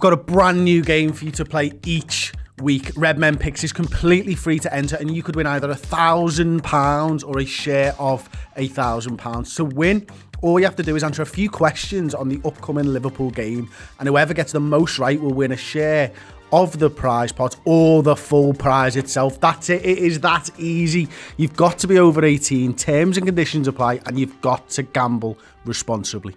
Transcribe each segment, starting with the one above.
got a brand new game for you to play each week. Redmen Picks is completely free to enter, and you could win either £1,000 or a share of £1,000. To win, all you have to do is answer a few questions on the upcoming Liverpool game, and whoever gets the most right will win a share of the prize pot or the full prize itself. That's it. It is that easy. You've got to be over 18. Terms and conditions apply, and you've got to gamble responsibly.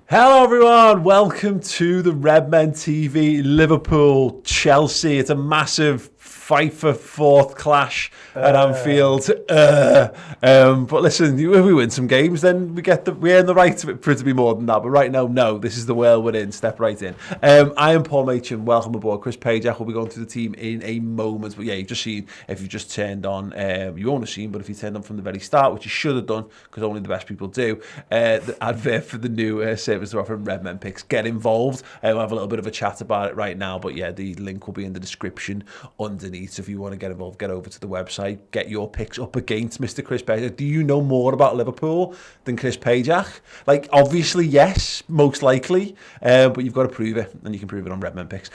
Hello everyone, welcome to the Redmen TV Liverpool Chelsea. It's a massive fight for fourth clash at Anfield. But listen, if we win some games, then we earn the right for it to be more than that. But right now, no, this is the world we're in. Step right in. I am Paul Machin. Welcome aboard. Chris Pajak will be going through the team in a moment. But yeah, you've just seen, if you've just turned on, you won't have seen, but if you turned on from the very start, which you should have done, because only the best people do, the advert for the new service they're offering, Redmen Picks. Get involved. We'll have a little bit of a chat about it right now. But yeah, the link will be in the description underneath. So if you want to get involved, get over to the website, get your picks up against Mr. Chris Pajak. Do you know more about Liverpool than Chris Pajak? Like, obviously, yes, most likely, but you've got to prove it, and you can prove it on Redmen Picks.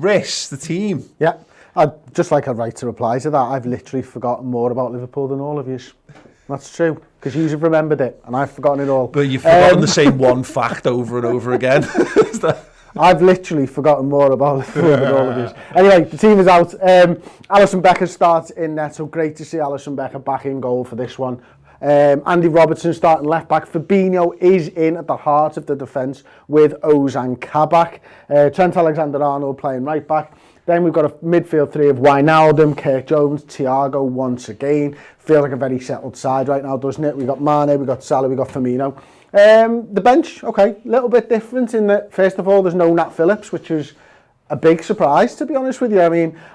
Chris, the team. Yeah, I'd right to reply to that. I've literally forgotten more about Liverpool than all of you. That's true, because you've remembered it, and I've forgotten it all. But you've forgotten the same one fact over and over again. I've literally forgotten more about Liverpool than all of you. Anyway, the team is out. Alisson Becker starts in net, so great to see Alisson Becker back in goal for this one. Andy Robertson starting left back. Fabinho is in at the heart of the defence with Ozan Kabak. Trent Alexander-Arnold playing right back. Then we've got a midfield three of Wijnaldum, Kirk Jones, Thiago once again. Feels like a very settled side right now, doesn't it? We've got Mane, we've got Salah, we've got Firmino. The bench, okay, a little bit different in that, first of all, there's no Nat Phillips, which was a big surprise, to be honest with you.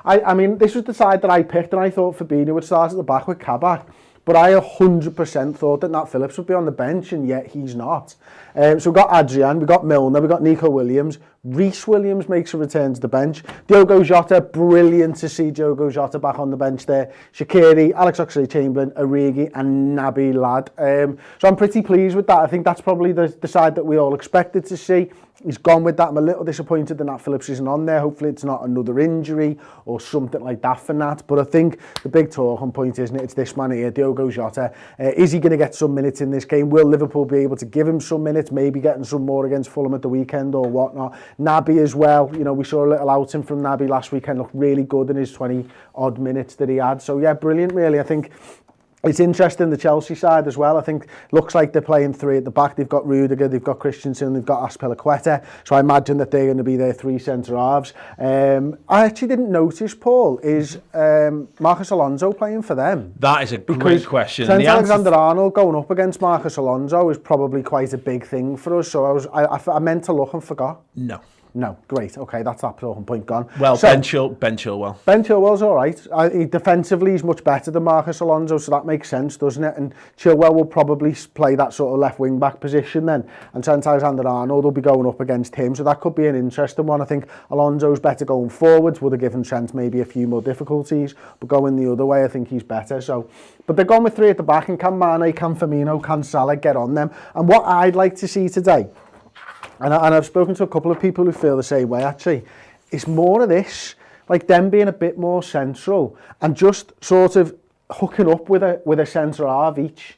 I mean, this was the side that I picked, and I thought Fabinho would start at the back with Kabak. But I 100% thought that Nat Phillips would be on the bench, and yet he's not. So we've got Adrian, we've got Milner, we've got Nico Williams. Reece Williams makes a return to the bench. Diogo Jota, brilliant to see Diogo Jota back on the bench there. Shaqiri, Alex Oxlade-Chamberlain, Origi and Naby Lad. So I'm pretty pleased with that. I think that's probably the side that we all expected to see. He's gone with that. I'm a little disappointed that Nat Phillips isn't on there. Hopefully it's not another injury or something like that for Nat. But I think the big talking point, isn't it? It's this man here, Diogo Jota. Is he going to get some minutes in this game? Will Liverpool be able to give him some minutes? Maybe getting some more against Fulham at the weekend or whatnot. Naby as well. You know, we saw a little outing from Naby last weekend. Looked really good in his 20-odd minutes that he had. So yeah, brilliant really. I think it's interesting, the Chelsea side as well. I think looks like they're playing three at the back. They've got Rudiger, they've got Christensen, they've got Azpilicueta. So I imagine that they're going to be their three centre-halves. I actually didn't notice, Paul, is Marcus Alonso playing for them? That is a great question. Trent Alexander-Arnold going up against Marcus Alonso is probably quite a big thing for us. So I meant to look and forgot. No, great. Okay, that's that talking point gone. Well, so, Ben Chilwell. Ben Chilwell's all right. Defensively, he's much better than Marcus Alonso, so that makes sense, doesn't it? And Chilwell will probably play that sort of left wing-back position then, and Trent Alexander-Arnold will be going up against him, so that could be an interesting one. I think Alonso's better going forwards, would have given Trent maybe a few more difficulties, but going the other way, I think he's better. So, but they're going with three at the back, and can Mane, can Firmino, can Salah get on them? And what I'd like to see today, and I've spoken to a couple of people who feel the same way actually, it's more of this, like them being a bit more central and just sort of hooking up with a centre-half each.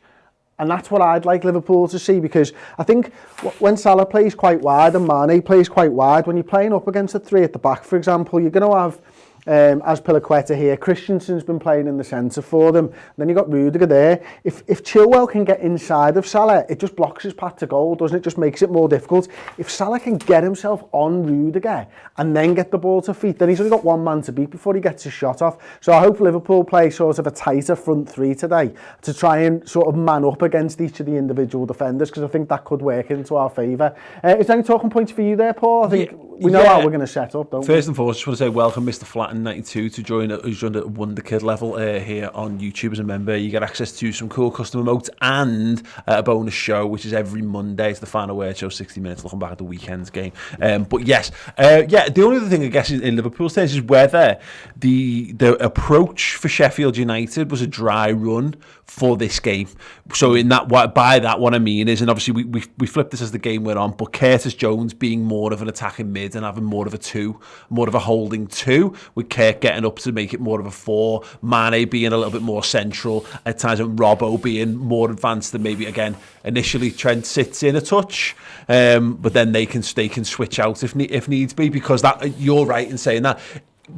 And that's what I'd like Liverpool to see, because I think when Salah plays quite wide and Mane plays quite wide, when you're playing up against the three at the back, for example, you're going to have Azpilicueta here. Christensen's been playing in the centre for them. Then you've got Rudiger there. If Chilwell can get inside of Salah, it just blocks his path to goal, doesn't it? Just makes it more difficult. If Salah can get himself on Rudiger and then get the ball to feet, then he's only got one man to beat before he gets his shot off. So I hope Liverpool play sort of a tighter front three today to try and sort of man up against each of the individual defenders, because I think that could work into our favour. Is there any talking points for you there, Paul? I think we know how we're going to set up, don't we? First and foremost, I just want to say welcome, Mr. Flattened £19.92 to join who's joined at Wonder Kid level here on YouTube as a member. You get access to some cool custom emotes and a bonus show, which is every Monday. It's the Final Word Show, 60 minutes looking back at the weekend's game. But yes, the only other thing I guess in Liverpool's case is whether the approach for Sheffield United was a dry run for this game. So in that, by that, what I mean is, and obviously we flipped this as the game went on, but Curtis Jones being more of an attacking mid and having more of a 2, more of a holding 2, with Kirk getting up to make it more of a 4, Mane being a little bit more central at times, and Robbo being more advanced than maybe, again, initially Trent sits in a touch, but then they can switch out if needs be, because that, you're right in saying that.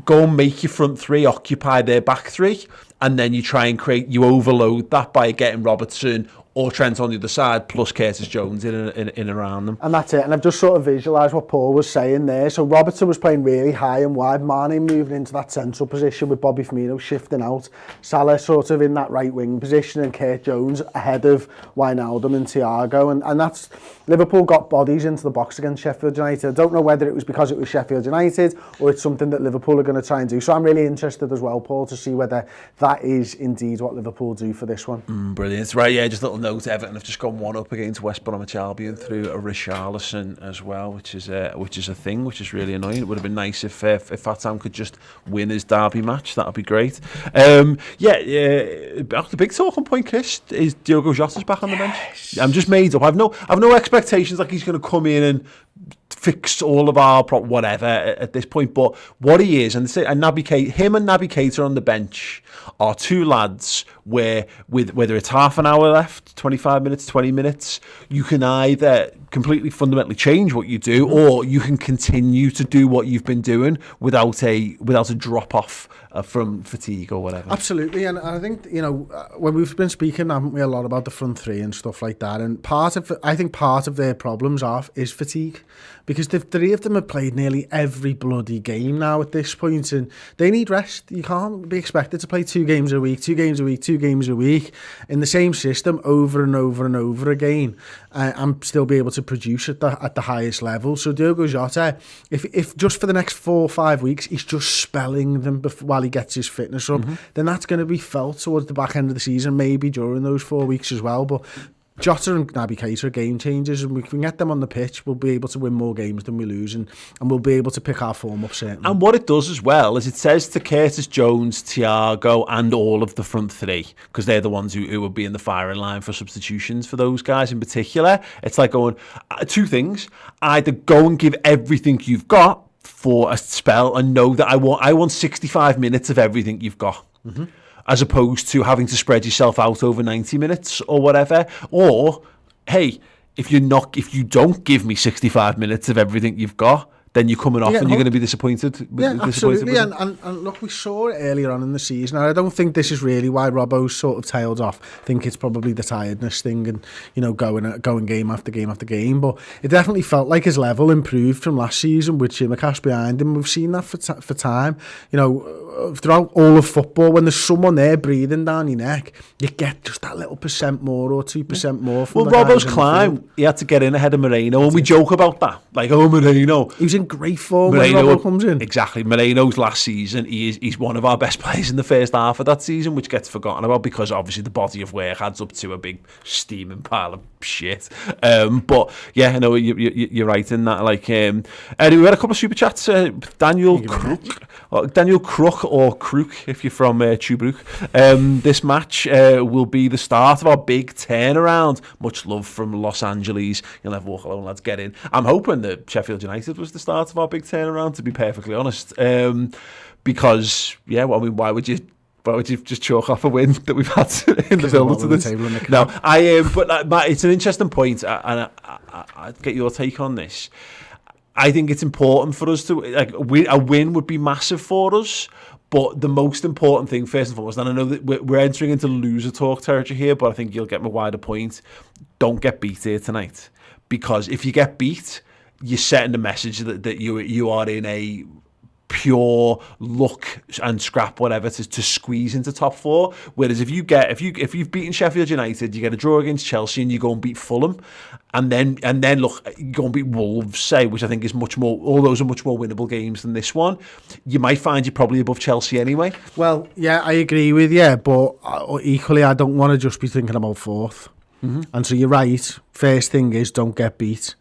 Go and make your front 3 occupy their back 3, and then you try and you overload that by getting Robertson or Trent on the other side, plus Curtis Jones in around them. And that's it. And I've just sort of visualised what Paul was saying there. So Robertson was playing really high and wide. Mane moving into that central position with Bobby Firmino shifting out. Salah sort of in that right wing position, and Curtis Jones ahead of Wijnaldum and Thiago. And that's... Liverpool got bodies into the box against Sheffield United. I don't know whether it was because it was Sheffield United or it's something that Liverpool are going to try and do. So I'm really interested as well, Paul, to see whether that is indeed what Liverpool do for this one. Brilliant. Right, yeah, just a little note. Everton have just gone 1-up against West Bromwich Albion through a Richarlison as well, which is a thing, which is really annoying. It would have been nice if Fatam could just win his derby match. That would be great. The big talking point, Chris, is Diogo Jota's back on the bench. I'm just made up. I've no expectations like he's going to come in and fix all of our whatever at this point, but what he is, and Naby Keita on the bench are 2 lads where, with whether it's half an hour left, 25 minutes, 20 minutes, you can either completely fundamentally change what you do, or you can continue to do what you've been doing without a drop off from fatigue or whatever. Absolutely, and I think, when we've been speaking, haven't we, a lot about the front 3 and stuff like that, and I think part of their problems is fatigue, because the 3 of them have played nearly every bloody game now at this point, and they need rest. You can't be expected to play 2 games a week in the same system over and over and over again, and still be able to produce at the highest level. So Diogo Jota, if just for the next 4 or 5 weeks he's just spelling them while he gets his fitness up, then that's going to be felt towards the back end of the season, maybe during those 4 weeks as well. But Jota and Naby Keita are game changers, and we can get them on the pitch, we'll be able to win more games than we lose, and we'll be able to pick our form up, certainly. And what it does as well is it says to Curtis Jones, Thiago and all of the front 3, because they're the ones who will be in the firing line for substitutions for those guys in particular, it's like going, 2 things: either go and give everything you've got for a spell and know that I want 65 minutes of everything you've got. As opposed to having to spread yourself out over 90 minutes or whatever. Or, hey, if you don't give me 65 minutes of everything you've got, then you're coming off and you're going to be disappointed. Absolutely. And look, we saw it earlier on in the season. And I don't think this is really why Robbo's sort of tailed off. I think it's probably the tiredness thing and, going game after game after game. But it definitely felt like his level improved from last season with Chimakash behind him. We've seen that for time. Throughout all of football, when there's someone there breathing down your neck, you get just that little % more or 2% more. From Robbo's climb, he had to get in ahead of Moreno, and we joke about that. Like, Moreno. He was in great form when Robbo comes in. Exactly. Moreno's last season, he's one of our best players in the first half of that season, which gets forgotten about because obviously the body of work adds up to a big steaming pile of shit. But yeah, no, you're right in that. Like, anyway, we had a couple of super chats. Daniel Crook or Crook if you're from Tobruk. This match will be the start of our big turnaround. Much love from Los Angeles. You'll never walk alone, lads. Get in. I'm hoping that Sheffield United was the start of our big turnaround, to be perfectly honest. Because why would you just chalk off a win that we've had in the build-up to this? No, but it's an interesting point, and I'd get your take on this. I think it's important for us to, a win would be massive for us, but the most important thing, first and foremost, and I know that we're entering into loser talk territory here, but I think you'll get my wider point, don't get beat here tonight. Because if you get beat, you're setting the message that you are in a pure luck and scrap whatever to squeeze into top four. Whereas if you've beaten Sheffield United, you get a draw against Chelsea and you go and beat Fulham, and then look, you go and beat Wolves, say, which I think is much more. All those are much more winnable games than this one. You might find you're probably above Chelsea anyway. Well, yeah, I agree with you, but equally, I don't want to just be thinking about fourth. And so you're right. First thing is don't get beat.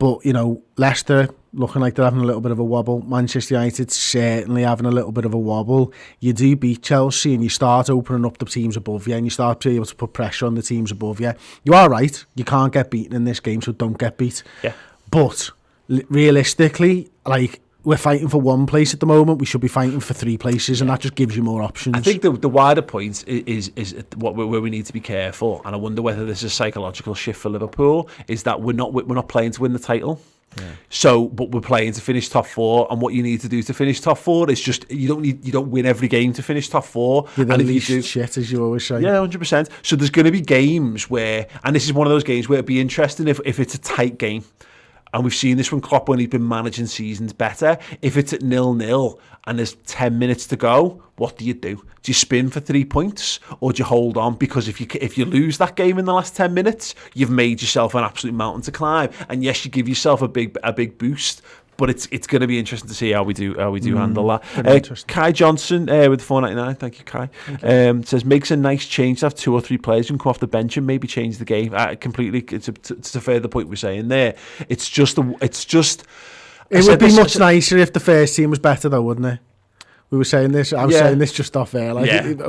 But, you know, Leicester looking like they're having a little bit of a wobble. Manchester United certainly having a little bit of a wobble. You do beat Chelsea and you start opening up the teams above you and you start being able to put pressure on the teams above you. You are right. You can't get beaten in this game, so don't get beat. Yeah. But realistically, like, we're fighting for one place at the moment. We should be fighting for 3 places, and that just gives you more options. I think the wider point is where we need to be careful, and I wonder whether this is a psychological shift for Liverpool, is that we're not playing to win the title. Yeah. So, but we're playing to finish top 4, and what you need to do to finish top 4 is just you don't win every game to finish top 4. You're the and least if you do, shit, as you always say. Yeah, 100%. So there's going to be games where, and this is one of those games where it'd be interesting if it's a tight game. And we've seen this from Klopp when he's been managing seasons better. If it's at 0-0 and there's 10 minutes to go, what do? Do you spin for 3 points, or do you hold on? Because if you lose that game in the last 10 minutes, you've made yourself an absolute mountain to climb. And yes, you give yourself a big boost. But it's going to be interesting to see how we do handle that. Kai Johnson with $4.99, thank you, Kai. Says makes a nice change to have 2 or 3 players who can come off the bench and maybe change the game. Completely, to further point we're saying there. It would be much nicer if the first team was better, though, wouldn't it? We were saying this. I was saying this just off air,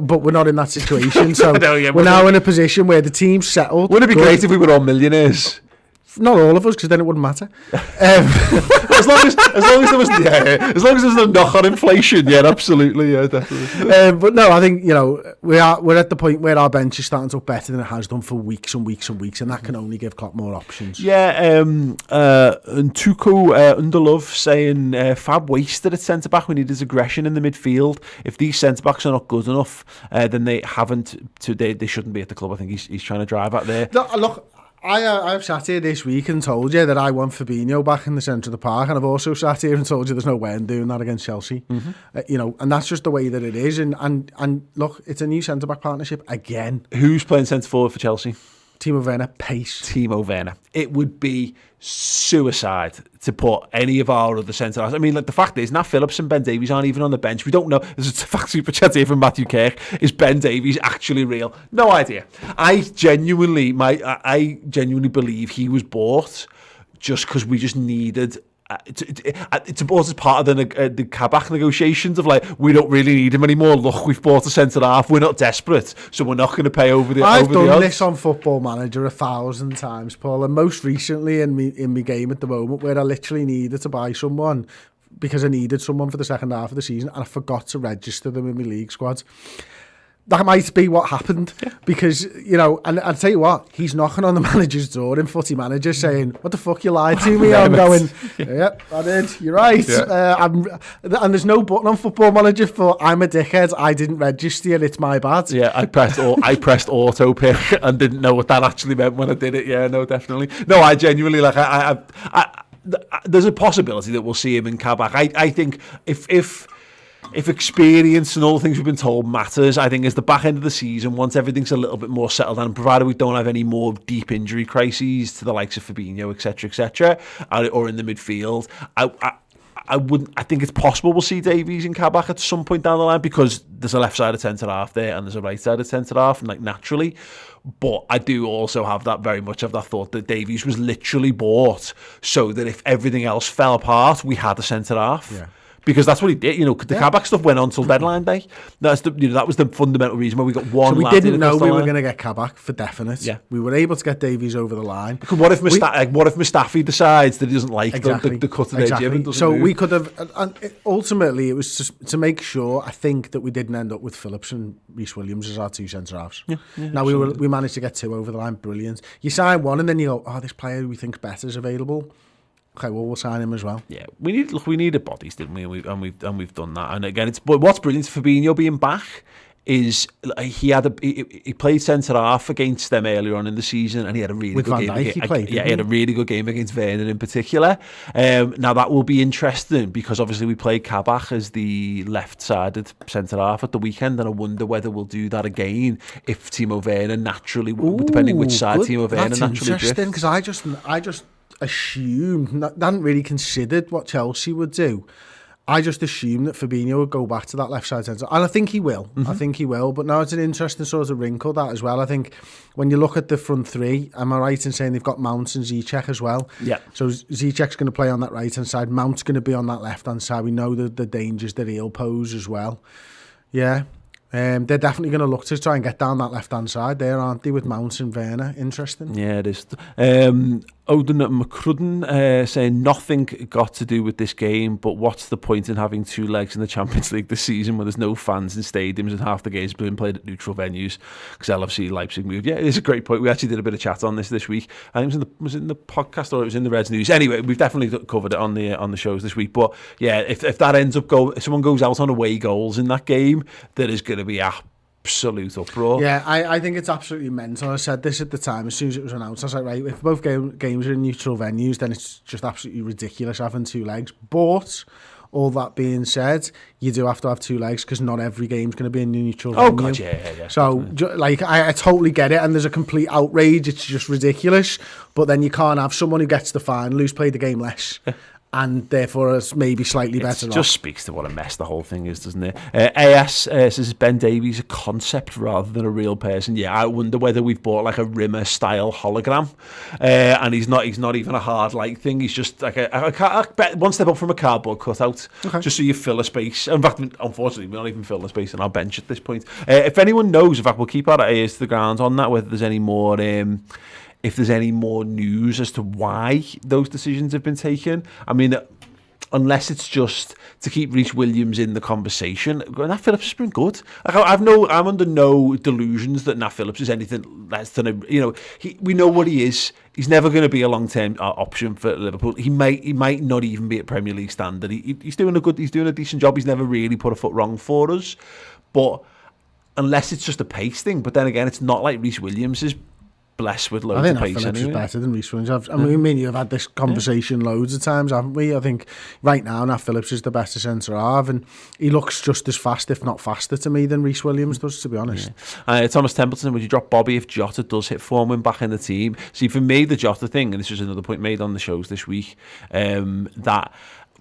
but we're not in that situation. So we're now in a position where the team's settled. Wouldn't it be great if we were all millionaires? Not all of us, because then it wouldn't matter. As long as there was no knock on inflation, absolutely, definitely. But no, I think we're at the point where our bench is starting to look better than it has done for weeks and weeks and weeks, and that can only give Klopp more options. Yeah, and Tuco Underlove saying Fab wasted at centre back. We need his aggression in the midfield. If these centre backs are not good enough, then they shouldn't be at the club. I think he's trying to drive at there. Look. I've sat here this week and told you that I want Fabinho back in the centre of the park, and I've also sat here and told you there's no way I'm doing that against Chelsea. And that's just the way that it is. And look, it's a new centre back partnership again. Who's playing centre forward for Chelsea? Timo Werner, pace. Timo Werner. It would be suicide to put any of our other centre backs. I mean, like, the fact is, Nat Phillips and Ben Davies aren't even on the bench. We don't know. There's a fact super chat here from Matthew Kirk. Is Ben Davies actually real? No idea. I genuinely believe he was bought just because we just needed. It's bought as part of the Kabak negotiations of like, we don't really need him anymore. Look, we've bought a centre half. We're not desperate, so we're not going to pay over the. I've done this on Football Manager 1,000 times, Paul, and most recently in my game at the moment, where I literally needed to buy someone because I needed someone for the second half of the season, and I forgot to register them in my league squad. That might be what happened, because, and I'll tell you what, he's knocking on the manager's door in Footy Manager saying, what the fuck, you lied to me? I'm going, yep, I did, you're right. Yeah. And there's no button on Football Manager for, I'm a dickhead, I didn't register, it's my bad. Yeah, I pressed auto pick and didn't know what that actually meant when I did it. Yeah, no, definitely. No, I genuinely, like, there's a possibility that we'll see him in Kabak. I think if experience and all the things we've been told matters, I think as the back end of the season, once everything's a little bit more settled down, provided we don't have any more deep injury crises to the likes of Fabinho, etc., or in the midfield, I think it's possible we'll see Davies in Kabak at some point down the line, because there's a left-sided centre-half there and there's a right-sided centre-half, and like, naturally. But I do also have that thought that Davies was literally bought so that if everything else fell apart, we had a centre-half. Yeah. Because that's what he did, the Kabak stuff went on till deadline day. That was the fundamental reason why we got one. So we didn't know we were going to get Kabak for definite. Yeah, we were able to get Davies over the line. What if Mustafi decides that he doesn't like the cut of their jib? So we could have, and ultimately it was just to make sure. I think that we didn't end up with Phillips and Reece Williams as our 2 centre halves. Yeah, now we managed to get 2 over the line. Brilliant. You sign one and then you go, oh, this player we think's better is available. Okay, well, we'll sign him as well. Yeah, we needed bodies, didn't we? And we've done that. And again, what's brilliant, Fabinho being back is he played centre half against them earlier on in the season, and he had a really good game. He had a really good game against Werner in particular. Now that will be interesting because obviously we played Kabak as the left-sided centre half at the weekend, and I wonder whether we'll do that again if Timo Werner naturally, depending which side Timo Werner naturally drifts. That's interesting because I just assumed, I hadn't really considered what Chelsea would do. I just assumed that Fabinho would go back to that left side centre, and I think he will. I think he will. But now it's an interesting sort of wrinkle that as well. I think when you look at the front three, am I right in saying they've got Mount and Ziyech as well? Yeah. So Ziyech's going to play on that right hand side. Mount's going to be on that left hand side. We know the dangers that he'll pose as well. Yeah. They're definitely going to look to try and get down that left hand side there, aren't they, with Mount and Werner? Interesting. Yeah, it is. Odin McCrudden saying nothing got to do with this game, but what's the point in having two legs in the Champions League this season when there's no fans in stadiums and half the games being played at neutral venues? Because LFC Leipzig moved. Yeah, it is a great point. We actually did a bit of chat on this week. I think was it in the podcast or it was in the Reds News? Anyway, we've definitely covered it on the shows this week. But yeah, if that ends up if someone goes out on away goals in that game, there is going to be absolute uproar. Yeah, I think it's absolutely mental. I said this at the time as soon as it was announced. I was like, right, if both games are in neutral venues, then it's just absolutely ridiculous having two legs. But all that being said, you do have to have two legs because not every game's going to be in a neutral venue. Oh god, yeah. So like, I totally get it, and there's a complete outrage. It's just ridiculous. But then you can't have someone who gets the final who's played the game less. And therefore is maybe slightly better off. It just speaks to what a mess the whole thing is, doesn't it? AS says Ben Davies a concept rather than a real person. Yeah, I wonder whether we've bought like a Rimmer style hologram, and he's not even a hard light thing. He's just like one step up from a cardboard cutout, just so you fill a space. In fact, unfortunately, we don't even fill the space on our bench at this point. If anyone knows, in fact, we'll keep our ears to the ground on that. Whether there's any more. If there's any more news as to why those decisions have been taken. I mean, unless it's just to keep Reece Williams in the conversation. Nat Phillips has been good. Like, I'm under no delusions that Nat Phillips is anything less than we know what he is. He's never going to be a long-term option for Liverpool. He might not even be at Premier League standard. He's doing a decent job. He's never really put a foot wrong for us. But unless it's just a pace thing. But then again, it's not like Reece Williams is blessed with loads of pace. I think Phillips is better than Reece Williams. I mean, me and you have had this conversation loads of times, haven't we? I think right now, Nat Phillips is the best centre half, and he looks just as fast, if not faster, to me than Reece Williams does, to be honest. Yeah. Thomas Templeton, would you drop Bobby if Jota does hit form when back in the team? See, for me, the Jota thing, and this was another point made on the shows this week, that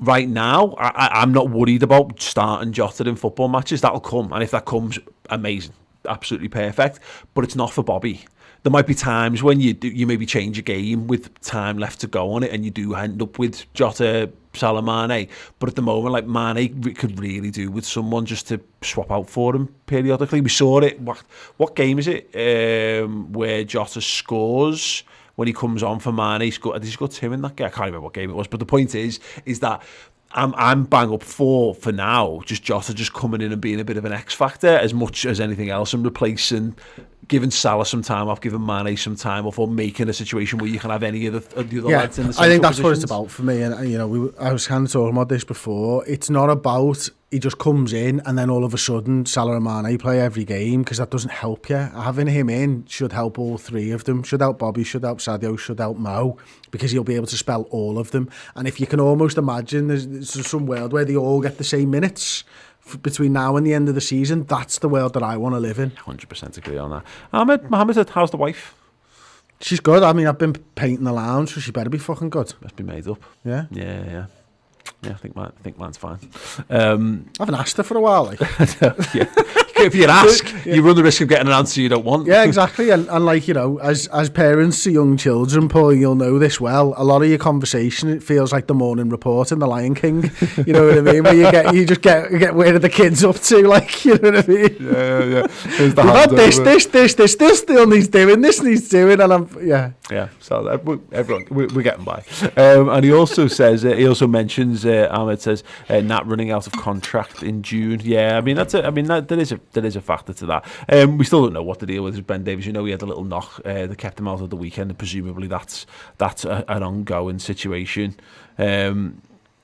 right now, I'm not worried about starting Jota in football matches. That'll come, and if that comes, amazing, absolutely perfect. But it's not for Bobby. There might be times when you maybe change a game with time left to go on it, and you do end up with Jota, Salah, Mane. But at the moment, like Mane could really do with someone just to swap out for him periodically. We saw it. What game is it where Jota scores? When he comes on for Mane, he scored two in that game. I can't remember what game it was, but the point is that I'm bang up for now. Just Jota just coming in and being a bit of an X factor as much as anything else, and replacing, giving Salah some time off, giving Mane some time off, or making a situation where you can have any of the other lads in the central I think that's positions. what it's about for me. And I was kind of talking about this before. It's not about he just comes in and then all of a sudden Salah and Mane play every game, because that doesn't help you. Having him in should help all three of them. Should help Bobby, should help Sadio, should help Mo, because he'll be able to spell all of them. And if you can almost imagine there's some world where they all get the same minutes between now and the end of the season, that's the world that I want to live in. 100% agree on that. Mohammed, how's the wife? She's good. I mean, I've been painting the lounge, so she better be fucking good. Must be made up. Yeah. I think mine's fine. I haven't asked her for a while. Like. Yeah. If you ask, you run the risk of getting an answer you don't want. Yeah, exactly. And like, as parents to young children, Paul, you'll know this well. A lot of your conversation, it feels like the morning report in The Lion King. You know what I mean? Where you just get where are the kids up to? Like, you know what I mean? Yeah. We've had this still needs doing, this needs doing, and Yeah. So everyone, we're getting by. And he also says, he also mentions, Ahmed says, Nat running out of contract in June. Yeah, I mean there is a factor to that. We still don't know what the deal with Ben Davies. He had a little knock that kept him out of the weekend, and presumably that's an ongoing situation.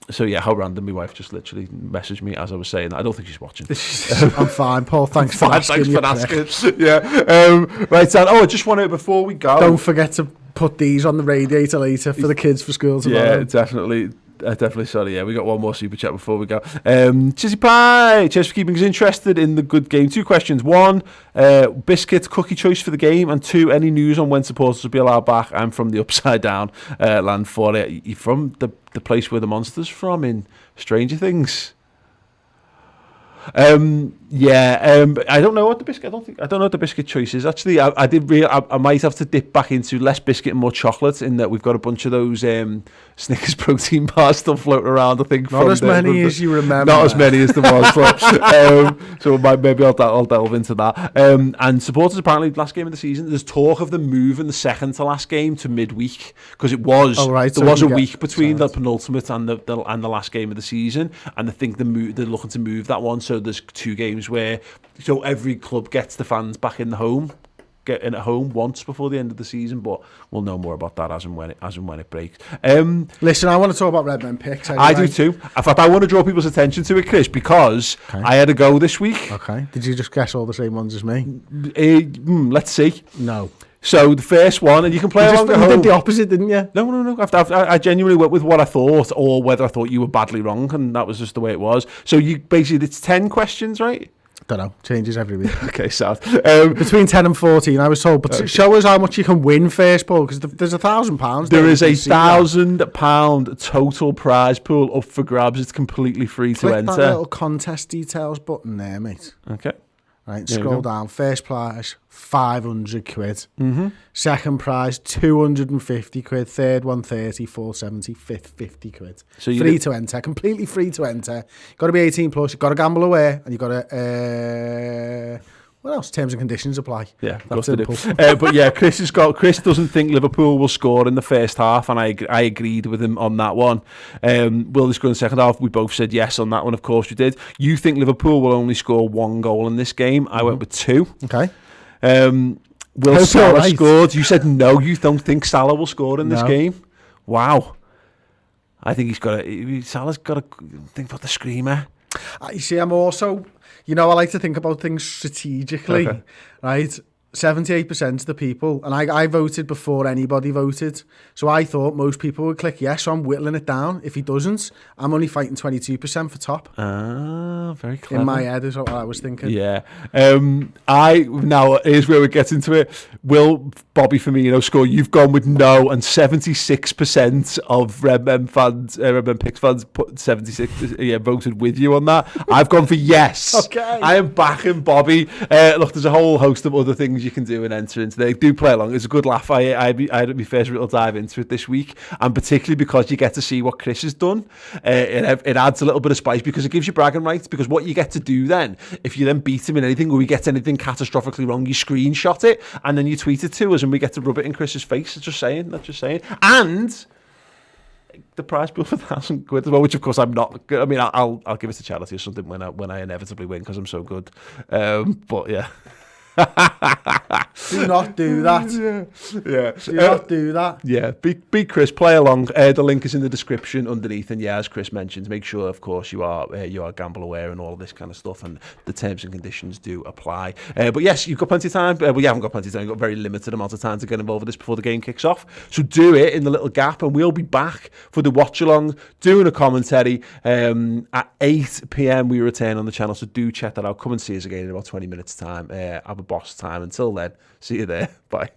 So yeah, how random. My wife just literally messaged me as I was saying that. I don't think she's watching. I'm fine, Paul. Thanks for asking. Thanks for asking. Yeah. Right, Sam. Oh, I just want to, before we go... Don't forget to put these on the radiator later for the kids for school tomorrow. Yeah, definitely. Sorry, yeah, we got one more super chat before we go. Chizzy Pie, cheers for keeping us interested in the good game. 2 questions. 1, biscuit cookie choice for the game, and 2, any news on when supporters will be allowed back. I'm from the upside down land for it. You're from the place where the monster's from in Stranger Things. I don't know what the biscuit. I don't know what the biscuit choice is. Actually, I might have to dip back into less biscuit and more chocolate. In that we've got a bunch of those Snickers protein bars still floating around. I think not as many as you remember. Not as many as there was. So maybe I'll delve into that. And supporters apparently last game of the season. There's talk of them moving the second to last game to midweek because it was there was a week between the penultimate and the last game of the season, and I think they're looking to move that one. So there's 2 games where every club gets the fans back in at home once before the end of the season, but we'll know more about that as and when it breaks. Listen, I want to talk about Redmen Picks. I do too. In fact, I want to draw people's attention to it, Chris, because I had a go this week. Okay. Did you just guess all the same ones as me? Let's see. No. So the first one, and you can play along at home. You did the opposite, didn't you? No. I genuinely went with what I thought, or whether I thought you were badly wrong, and that was just the way it was. So you basically, it's 10 questions, right? Don't know. Changes every week. Okay, sad. Between 10 and 14, I was told. But show us how much you can win first, Paul, because there's £1,000. There is £1,000 total prize pool up for grabs. It's completely free to enter. Click that little contest details button there, mate. Okay. Right, scroll down. First prize, 500 quid. Mm-hmm. Second prize, 250 quid. Third one, 30, 470. Fifth, 50 quid. So free to enter. Completely free to enter. You've got to be 18 plus. You've got to gamble away. And you've got to... what else? Terms and conditions apply. Yeah, that's simple. But yeah, Chris doesn't think Liverpool will score in the first half, and I agreed with him on that one. Will they score in the second half? We both said yes on that one. Of course we did. You think Liverpool will only score 1 goal in this game? I went with 2. Okay. Will Salah scored? You said no. You don't think Salah will score in this game? Wow. I think Salah's got to think about the screamer. You see, I'm also... I like to think about things strategically, right? 78% of the people, and I voted before anybody voted, so I thought most people would click yes, so I'm whittling it down. If he doesn't, I'm only fighting 22% for top. Ah, very clever. In my head is what I was thinking. Yeah. Now, here's where we get into it. Will Bobby Firmino score? You've gone with no, and 76% of Redmen Picks fans put 76 voted with you on that. I've gone for yes. Okay. I am backing Bobby. Look, there's a whole host of other things you can do and enter into there. Do play along. It's a good laugh. I had my first little dive into it this week, and particularly because you get to see what Chris has done. It adds a little bit of spice because it gives you bragging rights, because what you get to do then, if you then beat him in anything or he gets anything catastrophically wrong, you screenshot it and then you tweet it to us and we get to rub it in Chris's face. That's just saying. And the prize pool for £1,000 as well, which of course I'm not. I mean, I'll give it to charity or something when I inevitably win because I'm so good. But yeah. Do not do that. Yeah. Do not do that. Yeah. Beat Chris. Play along. The link is in the description underneath. And yeah, as Chris mentioned, make sure, of course, you are gamble aware and all of this kind of stuff. And the terms and conditions do apply. But yes, you've got plenty of time. Well, you haven't got plenty of time. You've got a very limited amount of time to get involved with this before the game kicks off. So do it in the little gap, and we'll be back for the watch along, doing a commentary at 8 p.m. We return on the channel. So do check that out. Come and see us again in about 20 minutes time. Have a boss time. Until then, see you there. Bye.